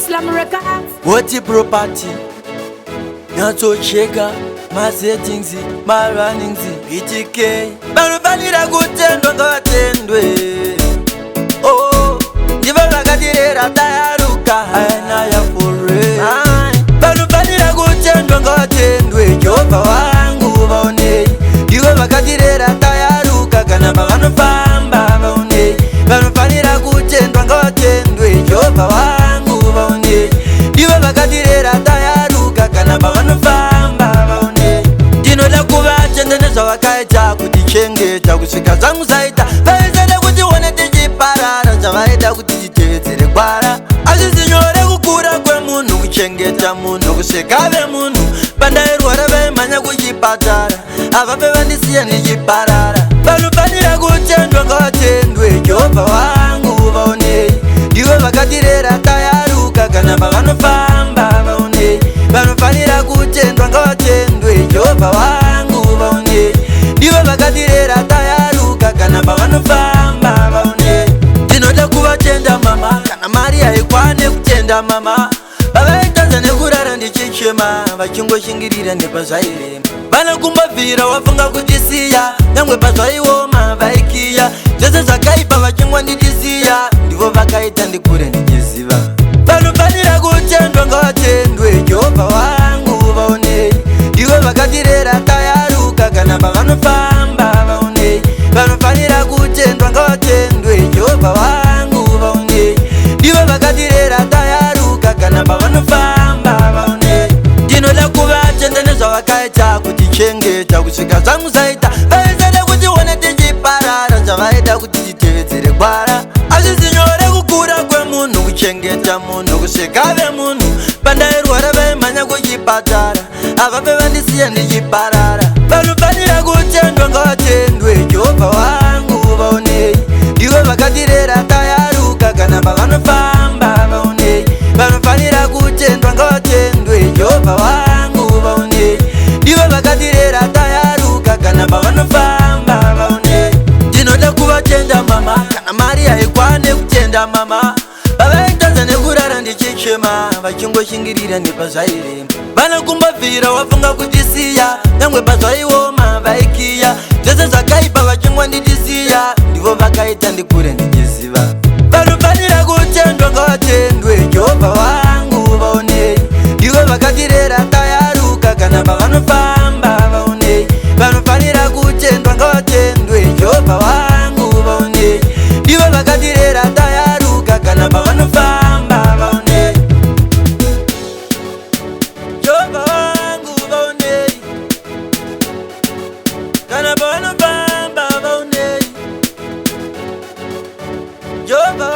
Slam Records. What your property? Not so shaker. My settings, my runnings, BTK. Barubanira gutendwa ngatendwe. Oh, ndiva katirera tayaruka ana ya fore. Barubanira gutendwa ngatendwe. Jehova wangu baone. Ndiva vakatirera tayaruka kana bavanofamba baone. Barubanira gutendwa ngatendwe. Jehova wangu baone. Ndiva vakatirera tayaruka kana bavanofamba baone. Ndinoda kuvachendenezva vakaita kutichengeta kusvika zangu zaita vaisada kuti one tichiparara zvavaida kuti titevedzere gwara. Hazvisi nyore kukura kwemunhu kuchengeta munhu kusvika vemunhu pandairwara vaimhanya kuchipatara ava pevandisiya ndichiparara. Vanofanira kutendwa ngavatendwe Jehovha wangu vaonei. Ivo vakatirera tayaruka kana pavanofamba vaonei. Vanofanira kutendwa ngavatendwe Jehovha wangu vaonei. Ivo vakatirera tayaruka kana pavanofamba vaonei. Ndinoda kuvatenda mama kana mari haikwane kutenda mama. Vavaitadza nekurara ndichichema vachingoshingirira nepazvairema. Vanokumbabvira wafunga kutisiya nyangwe pazvaioma vaikiya. Zvese zvakaipa vachingonditisiya ndivo vakaita ndikure ndichiziva. Vanofanira kutendwa ngavatendwe Jehovha wangu vaonei. Ivo vakatirera tayaruka kana pavanofamba vaonei. Vanofanira kutendwa ngavatendwe Jehovha wangu vaonei. Ivo vakatirera tayaruka kana pavanofamba vaonei. Ndinoda kuvatendenzva vakaita kutichengeta kusvika zangu zaita vaisada kuti one tichiparara zvavaida kuti titevedzere gwara. Hazvisi nyore kukura kwemunhu kuchengeta munhu kusvika vemunhu pandairwara vaimhanya kuchipatara ava pevandisiya ndichiparara. Vanofanira kutendwa ngavatendwe Jehovha wangu vaonei. Ivo vakatirera tayaruka kana pavanofamba vaonei. Vanofanira kutendwa ngavatendwe Jehovha wangu vaonei. Ivo vakatirera tayaruka kana pavanofamba vaonei. Ndinoda kuvatenda mama kana mari haikwane kutenda mama. Vavaitadza nekurara ndichichema vachingoshingirira nepazvairema. Vanokumbabvira wafunga kutisiya nyangwe pazvaioma vaikiya. Zvese zvakaipa vachingonditisiya ndivo vakaita ndikure ndichiziva. Vanofanira kutendwa ngavatendwe Jehovha wangu vaonei. Ivo vakatirera tayaruka kana pavanofamba vaonei. Vanofanira kutendwa ngavatendwe Jehovha wangu vaonei. Ivo vakatirera tayaruka kana pavanofamba vaonei. Jehovha wangu vaonei. Kana pavanofamba vaonei. Jehovha